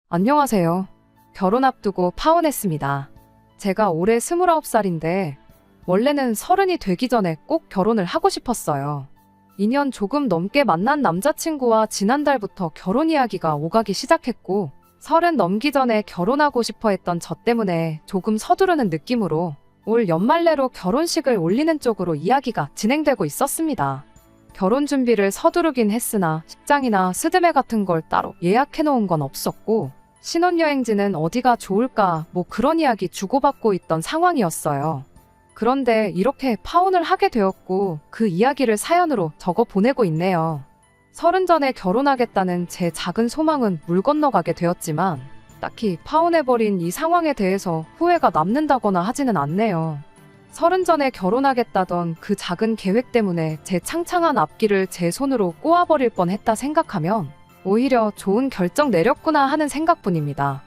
안녕하세요. 결혼 앞두고 파혼했습니다. 제가 올해 29살인데 원래는 30이 되기 전에 꼭 결혼을 하고 싶었어요. 2년 조금 넘게 만난 남자친구와 지난달부터 결혼 이야기가 오가기 시작했고 30 넘기 전에 결혼하고 싶어 했던 저 때문에 조금 서두르는 느낌으로 올 연말 내로 결혼식을 올리는 쪽으로 이야기가 진행되고 있었습니다. 결혼 준비를 서두르긴 했으나 식장이나 스드메 같은 걸 따로 예약해 놓은 건 없었고 신혼여행지는 어디가 좋을까 뭐 그런 이야기 주고받고 있던 상황이었어요. 그런데 이렇게 파혼을 하게 되었고 그 이야기를 사연으로 적어 보내고 있네요. 30 전에 결혼하겠다는 제 작은 소망은 물 건너가게 되었지만 딱히 파혼해버린 이 상황에 대해서 후회가 남는다거나 하지는 않네요. 30 전에 결혼하겠다던 그 작은 계획 때문에 제 창창한 앞길을 제 손으로 꼬아버릴 뻔했다 생각하면 오히려 좋은 결정 내렸구나 하는 생각뿐입니다.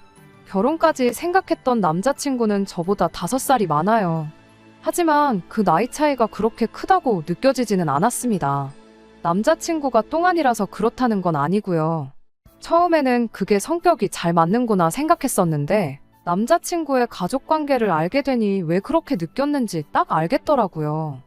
결혼까지 생각했던 남자친구는 저보다 5살이 많아요. 하지만 그 나이 차이가 그렇게 크다고 느껴지지는 않았습니다. 남자친구가 똥안이라서 그렇다는 건 아니고요. 처음에는 그게 성격이 잘 맞는구나 생각했었는데 남자친구의 가족관계를 알게 되니 왜 그렇게 느꼈는지 딱 알겠더라고요.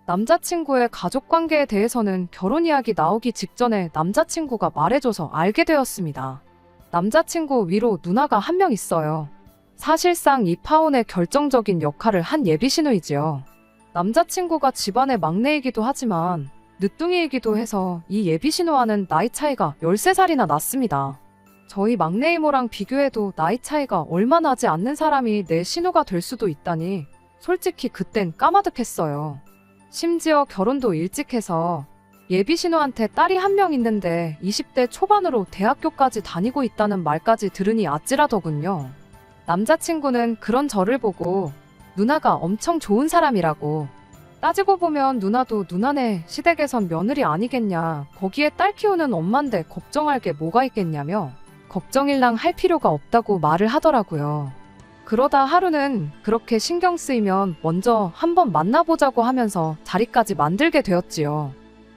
남자친구의 가족관계에 대해서는 결혼 이야기 나오기 직전에 남자친구가 말해줘서 알게 되었습니다. 남자친구 위로 누나가 한 명 있어요. 사실상 이 파혼의 결정적인 역할을 한 예비신우이지요. 남자친구가 집안의 막내이기도 하지만 늦둥이이기도 해서 이 예비신우와는 나이 차이가 13살이나 났습니다. 저희 막내 이모랑 비교해도 나이 차이가 얼마 나지 않는 사람이 내 신우가 될 수도 있다니 솔직히 그땐 까마득했어요. 심지어 결혼도 일찍 해서 예비신우한테 딸이 한 명 있는데 20대 초반으로 대학교까지 다니고 있다는 말까지 들으니 아찔하더군요. 남자친구는 그런 저를 보고 누나가 엄청 좋은 사람이라고, 따지고 보면 누나도 누나네 시댁에선 며느리 아니겠냐, 거기에 딸 키우는 엄만데 걱정할 게 뭐가 있겠냐며 걱정일랑 할 필요가 없다고 말을 하더라고요. 그러다 하루는 그렇게 신경 쓰이면 먼저 한번 만나보자고 하면서 자리까지 만들게 되었지요.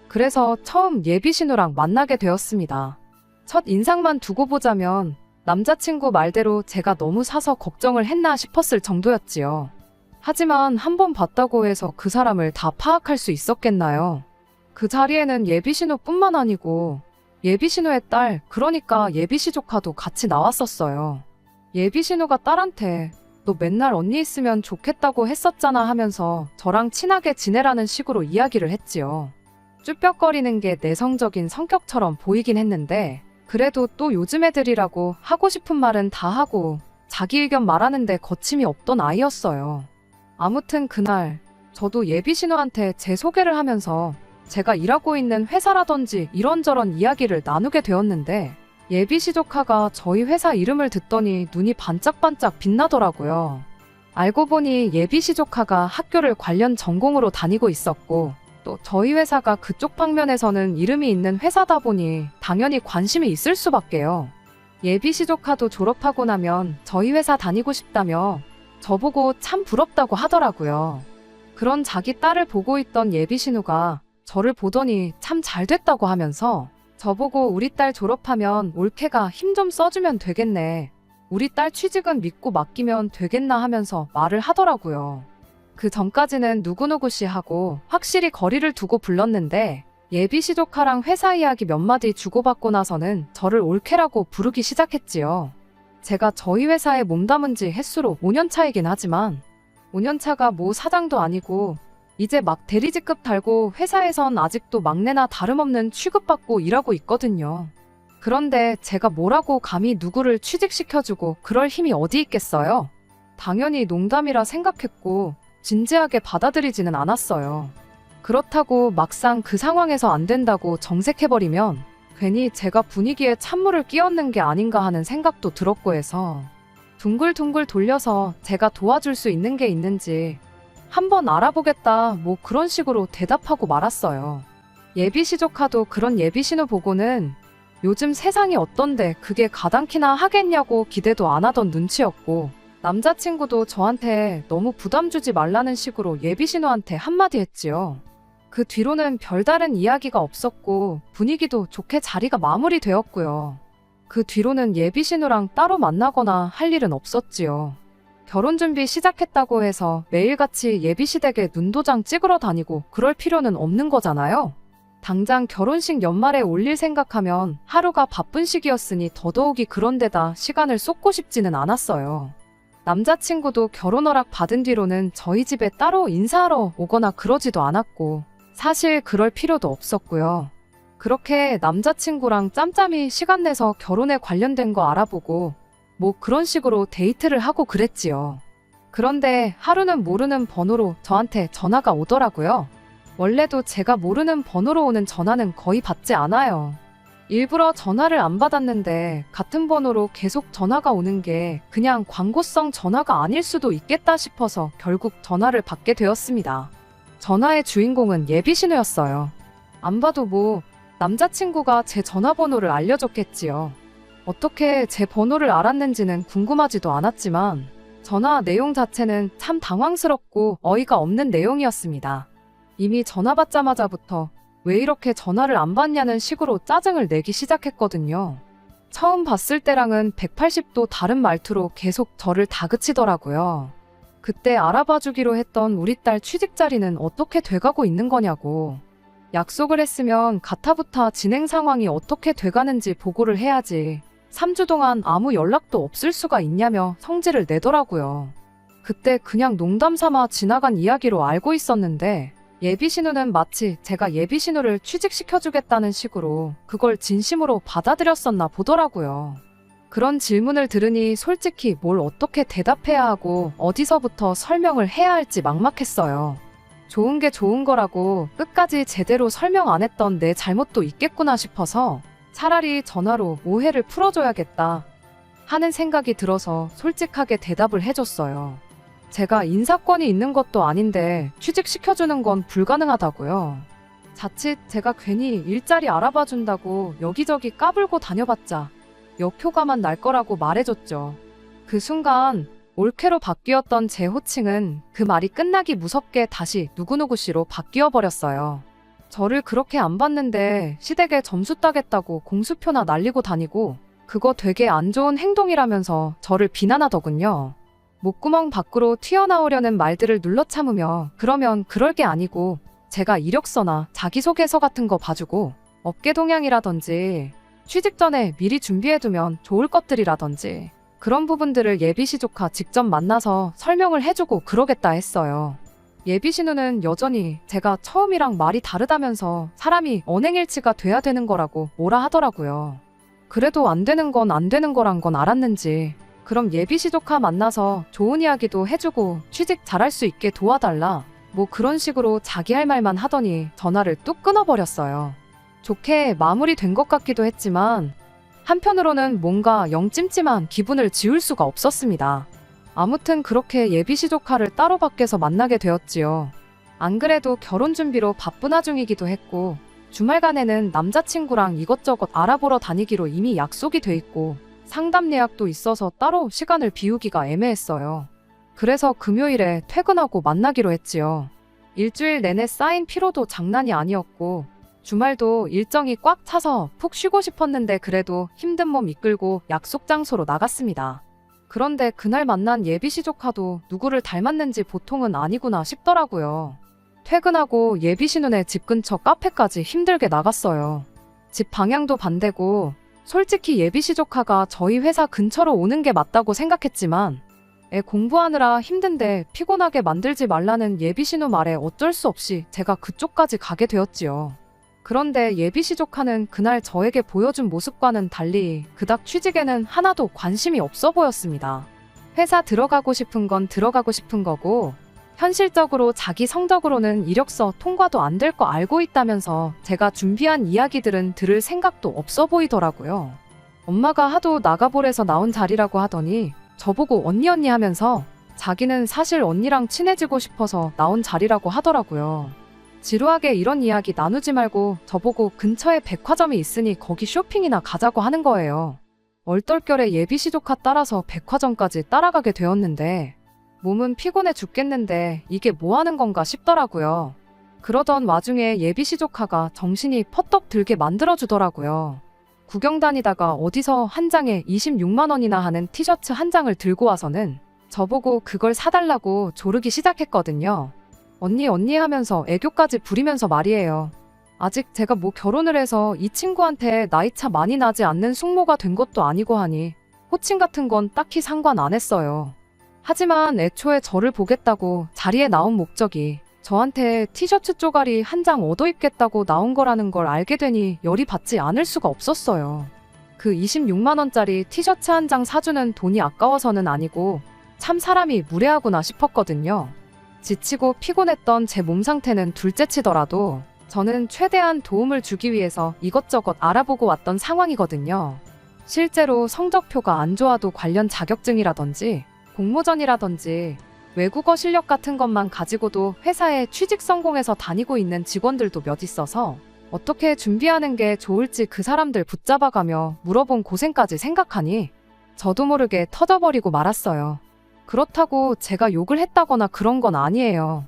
그래서 처음 예비신우랑 만나게 되었습니다. 첫 인상만 두고 보자면 남자친구 말대로 제가 너무 사서 걱정을 했나 싶었을 정도였지요. 하지만 한번 봤다고 해서 그 사람을 다 파악할 수 있었겠나요? 그 자리에는 예비신우뿐만 아니고 예비신우의 딸, 그러니까 예비시 조카도 같이 나왔었어요. 예비신우가 딸한테 너 맨날 언니 있으면 좋겠다고 했었잖아 하면서 저랑 친하게 지내라는 식으로 이야기를 했지요. 쭈뼛거리는 게 내성적인 성격처럼 보이긴 했는데 그래도 또 요즘 애들이라고 하고 싶은 말은 다 하고 자기 의견 말하는데 거침이 없던 아이였어요. 아무튼 그날 저도 예비신우한테 제 소개를 하면서 제가 일하고 있는 회사라든지 이런저런 이야기를 나누게 되었는데 예비시 조카가 저희 회사 이름을 듣더니 눈이 반짝반짝 빛나더라고요. 알고 보니 예비시 조카가 학교를 관련 전공으로 다니고 있었고 또 저희 회사가 그쪽 방면에서는 이름이 있는 회사다 보니 당연히 관심이 있을 수밖에요. 예비시 조카도 졸업하고 나면 저희 회사 다니고 싶다며 저보고 참 부럽다고 하더라고요. 그런 자기 딸을 보고 있던 예비신우가 저를 보더니 참 잘됐다고 하면서 저보고 우리 딸 졸업하면 올케가 힘 좀 써주면 되겠네, 우리 딸 취직은 믿고 맡기면 되겠나 하면서 말을 하더라고요. 그 전까지는 누구누구씨 하고 확실히 거리를 두고 불렀는데 예비시 조카랑 회사 이야기 몇 마디 주고받고 나서는 저를 올케라고 부르기 시작했지요. 제가 저희 회사에 몸담은 지 햇수로 5년 차이긴 하지만 5년 차가 뭐 사장도 아니고 이제 막 대리직급 달고 회사에선 아직도 막내나 다름없는 취급받고 일하고 있거든요. 그런데 제가 뭐라고 감히 누구를 취직시켜주고 그럴 힘이 어디 있겠어요? 당연히 농담이라 생각했고 진지하게 받아들이지는 않았어요. 그렇다고 막상 그 상황에서 안 된다고 정색해버리면 괜히 제가 분위기에 찬물을 끼얹는 게 아닌가 하는 생각도 들었고 해서 둥글둥글 돌려서 제가 도와줄 수 있는 게 있는지 한번 알아보겠다 뭐 그런 식으로 대답하고 말았어요. 예비시 조카도 그런 예비신우 보고는 요즘 세상이 어떤데 그게 가당키나 하겠냐고 기대도 안 하던 눈치였고 남자친구도 저한테 너무 부담 주지 말라는 식으로 예비신우한테 한마디 했지요. 그 뒤로는 별다른 이야기가 없었고 분위기도 좋게 자리가 마무리되었고요. 그 뒤로는 예비 신우랑 따로 만나거나 할 일은 없었지요. 결혼 준비 시작했다고 해서 매일같이 예비 시댁에 눈도장 찍으러 다니고 그럴 필요는 없는 거잖아요. 당장 결혼식 연말에 올릴 생각하면 하루가 바쁜 시기였으니 더더욱이 그런 데다 시간을 쏟고 싶지는 않았어요. 남자친구도 결혼 허락 받은 뒤로는 저희 집에 따로 인사하러 오거나 그러지도 않았고 사실 그럴 필요도 없었고요. 그렇게 남자친구랑 짬짬이 시간 내서 결혼에 관련된 거 알아보고 뭐 그런 식으로 데이트를 하고 그랬지요. 그런데 하루는 모르는 번호로 저한테 전화가 오더라고요. 원래도 제가 모르는 번호로 오는 전화는 거의 받지 않아요. 일부러 전화를 안 받았는데 같은 번호로 계속 전화가 오는 게 그냥 광고성 전화가 아닐 수도 있겠다 싶어서 결국 전화를 받게 되었습니다. 전화의 주인공은 예비 신우였어요. 안 봐도 뭐 남자친구가 제 전화번호를 알려줬겠지요. 어떻게 제 번호를 알았는지는 궁금하지도 않았지만 전화 내용 자체는 참 당황스럽고 어이가 없는 내용이었습니다. 이미 전화 받자마자부터 왜 이렇게 전화를 안 받냐는 식으로 짜증을 내기 시작했거든요. 처음 봤을 때랑은 180도 다른 말투로 계속 저를 다그치더라고요. 그때 알아봐 주기로 했던 우리 딸 취직 자리는 어떻게 돼가고 있는 거냐고. 약속을 했으면 가타부타 진행 상황이 어떻게 돼가는지 보고를 해야지. 3주 동안 아무 연락도 없을 수가 있냐며 성질을 내더라고요. 그때 그냥 농담 삼아 지나간 이야기로 알고 있었는데 예비 신우는 마치 제가 예비 신우를 취직시켜주겠다는 식으로 그걸 진심으로 받아들였었나 보더라고요. 그런 질문을 들으니 솔직히 뭘 어떻게 대답해야 하고 어디서부터 설명을 해야 할지 막막했어요. 좋은 게 좋은 거라고 끝까지 제대로 설명 안 했던 내 잘못도 있겠구나 싶어서 차라리 전화로 오해를 풀어줘야겠다 하는 생각이 들어서 솔직하게 대답을 해줬어요. 제가 인사권이 있는 것도 아닌데 취직시켜주는 건 불가능하다고요. 자칫 제가 괜히 일자리 알아봐준다고 여기저기 까불고 다녀봤자 역효과만 날 거라고 말해줬죠. 그 순간 올케로 바뀌었던 제 호칭은 그 말이 끝나기 무섭게 다시 누구누구씨로 바뀌어 버렸어요. 저를 그렇게 안 봤는데 시댁에 점수 따겠다고 공수표나 날리고 다니고 그거 되게 안 좋은 행동이라면서 저를 비난하더군요. 목구멍 밖으로 튀어나오려는 말들을 눌러 참으며 그러면 그럴 게 아니고 제가 이력서나 자기소개서 같은 거 봐주고 업계 동향이라든지 취직 전에 미리 준비해두면 좋을 것들이라든지 그런 부분들을 예비시 조카 직접 만나서 설명을 해주고 그러겠다 했어요. 예비신우는 여전히 제가 처음이랑 말이 다르다면서 사람이 언행일치가 돼야 되는 거라고 뭐라 하더라고요. 그래도 안 되는 건 안 되는 거란 건 알았는지 그럼 예비시 조카 만나서 좋은 이야기도 해주고 취직 잘할 수 있게 도와달라 뭐 그런 식으로 자기 할 말만 하더니 전화를 뚝 끊어버렸어요. 좋게 마무리된 것 같기도 했지만 한편으로는 뭔가 영 찜찜한 기분을 지울 수가 없었습니다. 아무튼 그렇게 예비시 조카를 따로 밖에서 만나게 되었지요. 안 그래도 결혼 준비로 바쁜 와중이기도 했고 주말간에는 남자친구랑 이것저것 알아보러 다니기로 이미 약속이 돼 있고 상담 예약도 있어서 따로 시간을 비우기가 애매했어요. 그래서 금요일에 퇴근하고 만나기로 했지요. 일주일 내내 쌓인 피로도 장난이 아니었고 주말도 일정이 꽉 차서 푹 쉬고 싶었는데 그래도 힘든 몸 이끌고 약속 장소로 나갔습니다. 그런데 그날 만난 예비시 조카도 누구를 닮았는지 보통은 아니구나 싶더라고요. 퇴근하고 예비시 눈에 집 근처 카페까지 힘들게 나갔어요. 집 방향도 반대고 솔직히 예비시 조카가 저희 회사 근처로 오는 게 맞다고 생각했지만 애 공부하느라 힘든데 피곤하게 만들지 말라는 예비신우 말에 어쩔 수 없이 제가 그쪽까지 가게 되었지요. 그런데 예비시 조카는 그날 저에게 보여준 모습과는 달리 그닥 취직에는 하나도 관심이 없어 보였습니다. 회사 들어가고 싶은 건 들어가고 싶은 거고 현실적으로 자기 성적으로는 이력서 통과도 안 될 거 알고 있다면서 제가 준비한 이야기들은 들을 생각도 없어 보이더라고요. 엄마가 하도 나가보래서 나온 자리라고 하더니 저보고 언니 하면서 자기는 사실 언니랑 친해지고 싶어서 나온 자리라고 하더라고요. 지루하게 이런 이야기 나누지 말고 저보고 근처에 백화점이 있으니 거기 쇼핑이나 가자고 하는 거예요. 얼떨결에 예비시 조카 따라서 백화점까지 따라가게 되었는데 몸은 피곤해 죽겠는데 이게 뭐 하는 건가 싶더라고요. 그러던 와중에 예비시 조카가 정신이 퍼떡 들게 만들어주더라고요. 구경 다니다가 어디서 한 장에 26만 원이나 하는 티셔츠 한 장을 들고 와서는 저보고 그걸 사달라고 조르기 시작했거든요. 언니 하면서 애교까지 부리면서 말이에요. 아직 제가 뭐 결혼을 해서 이 친구한테 나이차 많이 나지 않는 숙모가 된 것도 아니고 하니 호칭 같은 건 딱히 상관 안 했어요. 하지만 애초에 저를 보겠다고 자리에 나온 목적이 저한테 티셔츠 쪼가리 한 장 얻어 입겠다고 나온 거라는 걸 알게 되니 열이 받지 않을 수가 없었어요. 그 26만 원짜리 티셔츠 한 장 사주는 돈이 아까워서는 아니고 참 사람이 무례하구나 싶었거든요. 지치고 피곤했던 제 몸 상태는 둘째치더라도 저는 최대한 도움을 주기 위해서 이것저것 알아보고 왔던 상황이거든요. 실제로 성적표가 안 좋아도 관련 자격증이라든지 공모전이라든지 외국어 실력 같은 것만 가지고도 회사에 취직 성공해서 다니고 있는 직원들도 몇 있어서 어떻게 준비하는 게 좋을지 그 사람들 붙잡아가며 물어본 고생까지 생각하니 저도 모르게 터져버리고 말았어요. 그렇다고 제가 욕을 했다거나 그런 건 아니에요.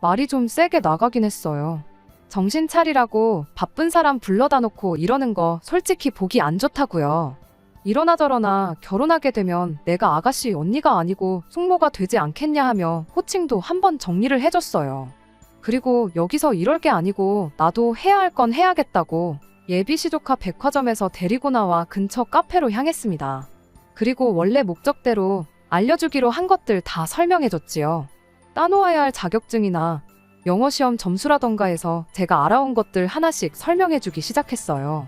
말이 좀 세게 나가긴 했어요. 정신 차리라고 바쁜 사람 불러다 놓고 이러는 거 솔직히 보기 안 좋다고요. 이러나 저러나 결혼하게 되면 내가 아가씨 언니가 아니고 숙모가 되지 않겠냐 하며 호칭도 한번 정리를 해줬어요. 그리고 여기서 이럴 게 아니고 나도 해야 할 건 해야겠다고 예비시조카 백화점에서 데리고 나와 근처 카페로 향했습니다. 그리고 원래 목적대로 알려주기로 한 것들 다 설명해줬지요. 따놓아야 할 자격증이나 영어시험 점수라던가 해서 제가 알아온 것들 하나씩 설명해주기 시작했어요.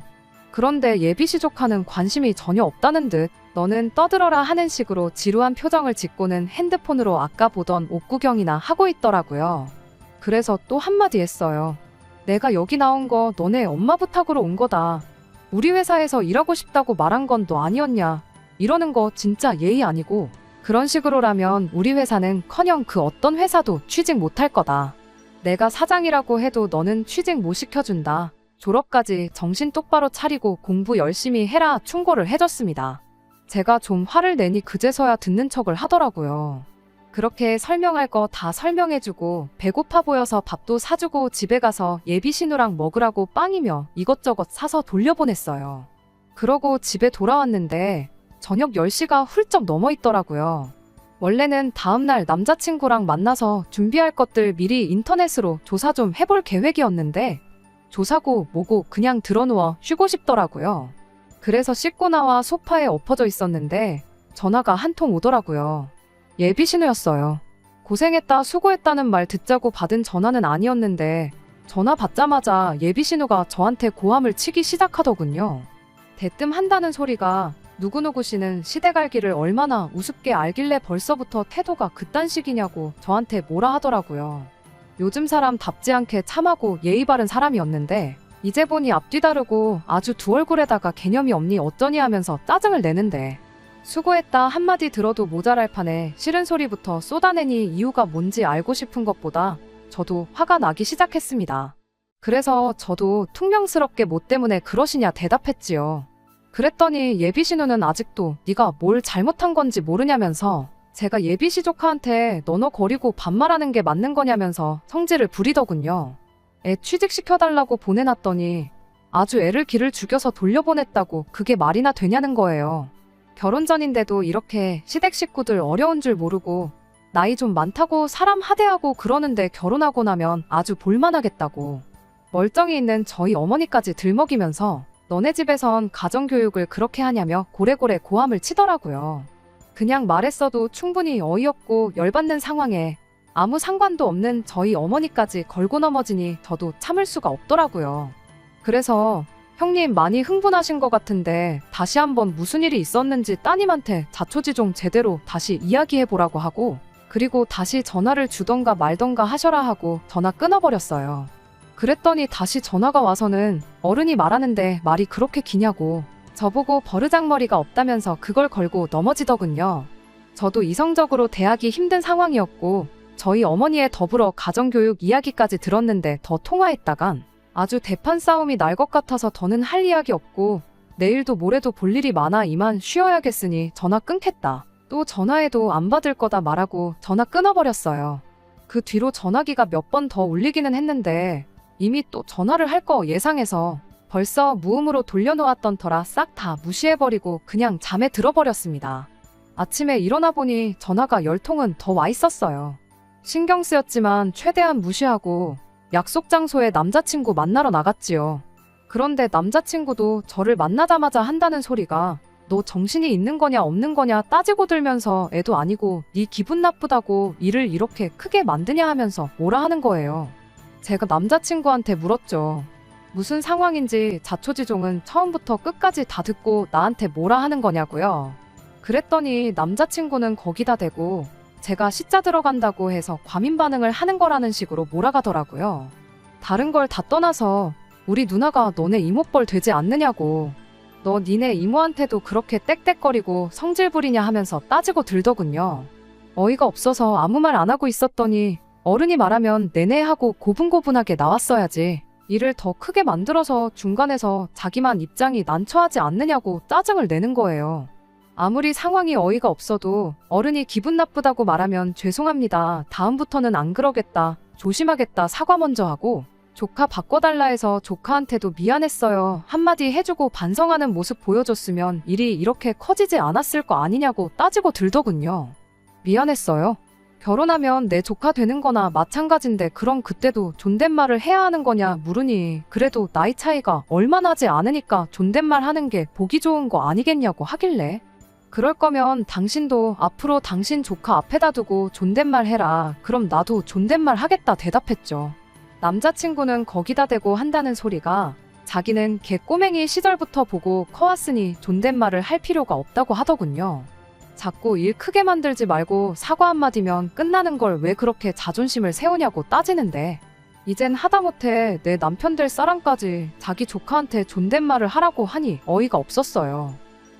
그런데 예비시조카는 관심이 전혀 없다는 듯 너는 떠들어라 하는 식으로 지루한 표정을 짓고는 핸드폰으로 아까 보던 옷 구경이나 하고 있더라고요. 그래서 또 한마디 했어요. 내가 여기 나온 거 너네 엄마 부탁으로 온 거다. 우리 회사에서 일하고 싶다고 말한 건 너 아니었냐. 이러는 거 진짜 예의 아니고 그런 식으로라면 우리 회사는 커녕 그 어떤 회사도 취직 못할 거다. 내가 사장이라고 해도 너는 취직 못 시켜준다. 졸업까지 정신 똑바로 차리고 공부 열심히 해라 충고를 해줬습니다. 제가 좀 화를 내니 그제서야 듣는 척을 하더라고요. 그렇게 설명할 거 다 설명해주고 배고파 보여서 밥도 사주고 집에 가서 예비신우랑 먹으라고 빵이며 이것저것 사서 돌려보냈어요. 그러고 집에 돌아왔는데 저녁 10시가 훌쩍 넘어 있더라고요. 원래는 다음날 남자친구랑 만나서 준비할 것들 미리 인터넷으로 조사 좀 해볼 계획이었는데 조사고 뭐고 그냥 드러누워 쉬고 싶더라고요. 그래서 씻고 나와 소파에 엎어져 있었는데 전화가 한 통 오더라고요. 예비신우였어요. 고생했다 수고했다는 말 듣자고 받은 전화는 아니었는데 전화 받자마자 예비신우가 저한테 고함을 치기 시작하더군요. 대뜸 한다는 소리가 누구누구 씨는 시대갈기를 얼마나 우습게 알길래 벌써부터 태도가 그딴 식이냐고 저한테 뭐라 하더라고요. 요즘 사람답지 않게 참하고 예의 바른 사람이었는데 이제 보니 앞뒤 다르고 아주 두 얼굴에다가 개념이 없니 어쩌니 하면서 짜증을 내는데 수고했다 한마디 들어도 모자랄 판에 싫은 소리부터 쏟아내니 이유가 뭔지 알고 싶은 것보다 저도 화가 나기 시작했습니다. 그래서 저도 퉁명스럽게 뭐 때문에 그러시냐 대답했지요. 그랬더니 예비신우는 아직도 네가 뭘 잘못한 건지 모르냐면서 제가 예비시조카한테 너너거리고 반말하는 게 맞는 거냐면서 성질을 부리더군요. 애 취직시켜달라고 보내놨더니 아주 애를 기를 죽여서 돌려보냈다고 그게 말이나 되냐는 거예요. 결혼 전인데도 이렇게 시댁 식구들 어려운 줄 모르고 나이 좀 많다고 사람 하대하고 그러는데 결혼하고 나면 아주 볼만하겠다고 멀쩡히 있는 저희 어머니까지 들먹이면서 너네 집에선 가정교육을 그렇게 하냐며 고래고래 고함을 치더라고요. 그냥 말했어도 충분히 어이없고 열받는 상황에 아무 상관도 없는 저희 어머니까지 걸고 넘어지니 저도 참을 수가 없더라고요. 그래서 형님 많이 흥분하신 것 같은데 다시 한번 무슨 일이 있었는지 따님한테 자초지종 제대로 다시 이야기해보라고 하고 그리고 다시 전화를 주던가 말던가 하셔라 하고 전화 끊어버렸어요. 그랬더니 다시 전화가 와서는 어른이 말하는데 말이 그렇게 기냐고 저보고 버르장머리가 없다면서 그걸 걸고 넘어지더군요. 저도 이성적으로 대하기 힘든 상황이었고 저희 어머니에 더불어 가정교육 이야기까지 들었는데 더 통화했다간 아주 대판 싸움이 날 것 같아서 더는 할 이야기 없고 내일도 모레도 볼 일이 많아 이만 쉬어야겠으니 전화 끊겠다. 또 전화해도 안 받을 거다 말하고 전화 끊어버렸어요. 그 뒤로 전화기가 몇 번 더 울리기는 했는데 이미 또 전화를 할 거 예상해서 벌써 무음으로 돌려놓았던 터라 싹 다 무시해버리고 그냥 잠에 들어버렸습니다. 아침에 일어나 보니 전화가 10통은 더 와 있었어요. 신경 쓰였지만 최대한 무시하고 약속 장소에 남자친구 만나러 나갔지요. 그런데 남자친구도 저를 만나자마자 한다는 소리가 너 정신이 있는 거냐 없는 거냐 따지고 들면서 애도 아니고 네 기분 나쁘다고 일을 이렇게 크게 만드냐 하면서 뭐라 하는 거예요. 제가 남자친구한테 물었죠. 무슨 상황인지 자초지종은 처음부터 끝까지 다 듣고 나한테 뭐라 하는 거냐고요. 그랬더니 남자친구는 거기다 대고 제가 시자 들어간다고 해서 과민 반응을 하는 거라는 식으로 몰아가더라고요. 다른 걸 다 떠나서 우리 누나가 너네 이모뻘 되지 않느냐고. 너 니네 이모한테도 그렇게 떽떽거리고 성질 부리냐 하면서 따지고 들더군요. 어이가 없어서 아무 말 안 하고 있었더니 어른이 말하면 내내 하고 고분고분하게 나왔어야지. 일을 더 크게 만들어서 중간에서 자기만 입장이 난처하지 않느냐고 짜증을 내는 거예요. 아무리 상황이 어이가 없어도 어른이 기분 나쁘다고 말하면 죄송합니다. 다음부터는 안 그러겠다. 조심하겠다. 사과 먼저 하고 조카 바꿔달라 해서 조카한테도 미안했어요. 한마디 해주고 반성하는 모습 보여줬으면 일이 이렇게 커지지 않았을 거 아니냐고 따지고 들더군요. 미안했어요? 결혼하면 내 조카 되는 거나 마찬가지인데 그럼 그때도 존댓말을 해야 하는 거냐 물으니 그래도 나이 차이가 얼마 나지 않으니까 존댓말 하는 게 보기 좋은 거 아니겠냐고 하길래 그럴 거면 당신도 앞으로 당신 조카 앞에다 두고 존댓말 해라. 그럼 나도 존댓말 하겠다 대답했죠. 남자친구는 거기다 대고 한다는 소리가 자기는 걔 꼬맹이 시절부터 보고 커왔으니 존댓말을 할 필요가 없다고 하더군요. 자꾸 일 크게 만들지 말고 사과 한마디면 끝나는 걸 왜 그렇게 자존심을 세우냐고 따지는데 이젠 하다못해 내 남편 될 사람까지 자기 조카한테 존댓말을 하라고 하니 어이가 없었어요.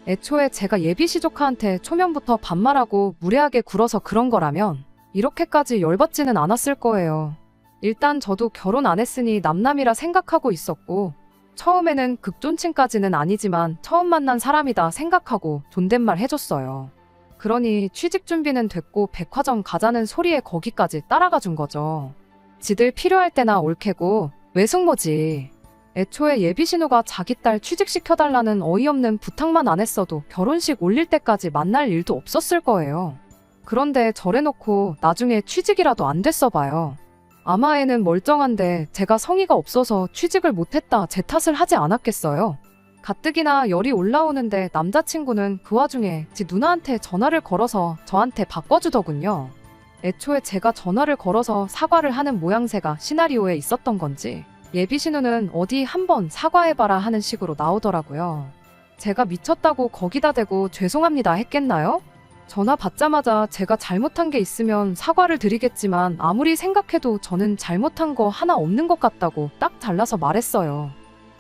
애초에 제가 예비시 조카한테 초면부터 반말하고 무례하게 굴어서 그런 거라면 이렇게까지 열받지는 않았을 거예요. 일단 저도 결혼 안 했으니 남남이라 생각하고 있었고 처음에는 극존칭까지는 아니지만 처음 만난 사람이다 생각하고 존댓말 해줬어요. 그러니 취직 준비는 됐고 백화점 가자는 소리에 거기까지 따라가 준 거죠. 지들 필요할 때나 올캐고 외숙모지. 애초에 예비신우가 자기 딸 취직시켜달라는 어이없는 부탁만 안 했어도 결혼식 올릴 때까지 만날 일도 없었을 거예요. 그런데 저래놓고 나중에 취직이라도 안 됐어 봐요. 아마 애는 멀쩡한데 제가 성의가 없어서 취직을 못했다 제 탓을 하지 않았겠어요. 가뜩이나 열이 올라오는데 남자친구는 그 와중에 지 누나한테 전화를 걸어서 저한테 바꿔주더군요. 애초에 제가 전화를 걸어서 사과를 하는 모양새가 시나리오에 있었던 건지 예비신우는 어디 한번 사과해봐라 하는 식으로 나오더라고요. 제가 미쳤다고 거기다 대고 죄송합니다 했겠나요? 전화 받자마자 제가 잘못한 게 있으면 사과를 드리겠지만 아무리 생각해도 저는 잘못한 거 하나 없는 것 같다고 딱 잘라서 말했어요.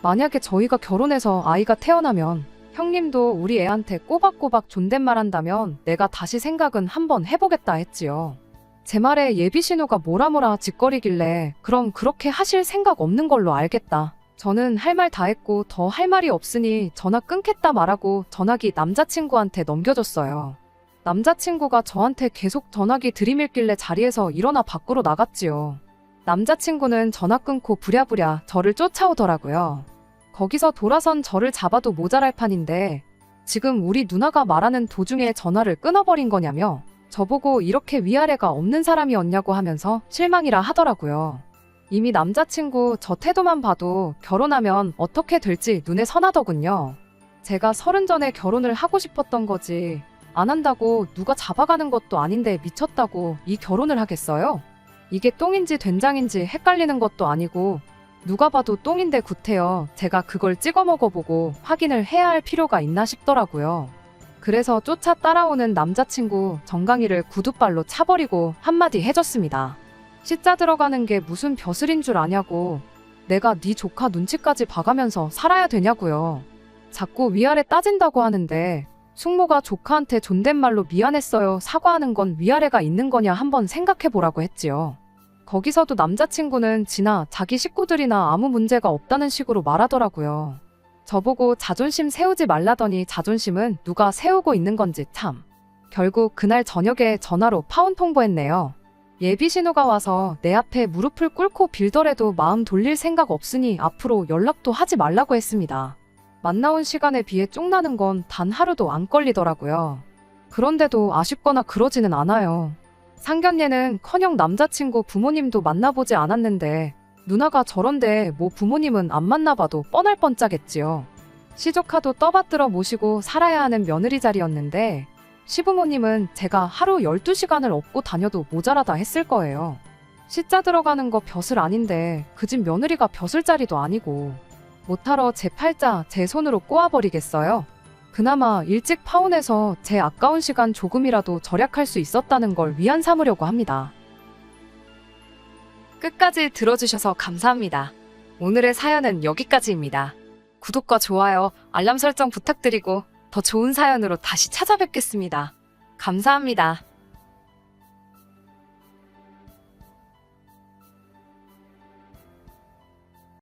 만약에 저희가 결혼해서 아이가 태어나면 형님도 우리 애한테 꼬박꼬박 존댓말 한다면 내가 다시 생각은 한번 해보겠다 했지요. 제 말에 예비신우가 뭐라 짓거리길래 그럼 그렇게 하실 생각 없는 걸로 알겠다. 저는 할 말 다 했고 더 할 말이 없으니 전화 끊겠다 말하고 전화기 남자친구한테 넘겨줬어요. 남자친구가 저한테 계속 전화기 들이밀길래 자리에서 일어나 밖으로 나갔지요. 남자친구는 전화 끊고 부랴부랴 저를 쫓아오더라고요. 거기서 돌아선 저를 잡아도 모자랄 판인데 지금 우리 누나가 말하는 도중에 전화를 끊어버린 거냐며 저보고 이렇게 위아래가 없는 사람이었냐고 하면서 실망이라 하더라고요. 이미 남자친구 저 태도만 봐도 결혼하면 어떻게 될지 눈에 선하더군요. 제가 30 전에 결혼을 하고 싶었던 거지 안 한다고 누가 잡아가는 것도 아닌데 미쳤다고 이 결혼을 하겠어요? 이게 똥인지 된장인지 헷갈리는 것도 아니고 누가 봐도 똥인데 구태여 제가 그걸 찍어 먹어보고 확인을 해야 할 필요가 있나 싶더라고요. 그래서 쫓아 따라오는 남자친구 정강이를 구두발로 차버리고 한마디 해줬습니다. 시자 들어가는 게 무슨 벼슬인 줄 아냐고. 내가 네 조카 눈치까지 봐가면서 살아야 되냐고요. 자꾸 위아래 따진다고 하는데 숙모가 조카한테 존댓말로 미안했어요 사과하는 건 위아래가 있는 거냐 한번 생각해보라고 했지요. 거기서도 남자친구는 지나 자기 식구들이나 아무 문제가 없다는 식으로 말하더라고요. 저보고 자존심 세우지 말라더니 자존심은 누가 세우고 있는 건지 참. 결국 그날 저녁에 전화로 파혼 통보했네요. 예비 신우가 와서 내 앞에 무릎을 꿇고 빌더라도 마음 돌릴 생각 없으니 앞으로 연락도 하지 말라고 했습니다. 만나온 시간에 비해 쪽나는 건 단 하루도 안 걸리더라고요. 그런데도 아쉽거나 그러지는 않아요. 상견례는커녕 남자친구 부모님도 만나보지 않았는데 누나가 저런데 뭐 부모님은 안 만나봐도 뻔할 뻔짜겠지요. 시조카도 떠받들어 모시고 살아야 하는 며느리 자리였는데 시부모님은 제가 하루 12시간을 업고 다녀도 모자라다 했을 거예요. 시자 들어가는 거 벼슬 아닌데 그 집 며느리가 벼슬 자리도 아니고 못하러 제 팔자 제 손으로 꼬아버리겠어요? 그나마 일찍 파혼해서 제 아까운 시간 조금이라도 절약할 수 있었다는 걸 위안 삼으려고 합니다. 끝까지 들어주셔서 감사합니다. 오늘의 사연은 여기까지입니다. 구독과 좋아요, 알람 설정 부탁드리고 더 좋은 사연으로 다시 찾아뵙겠습니다. 감사합니다.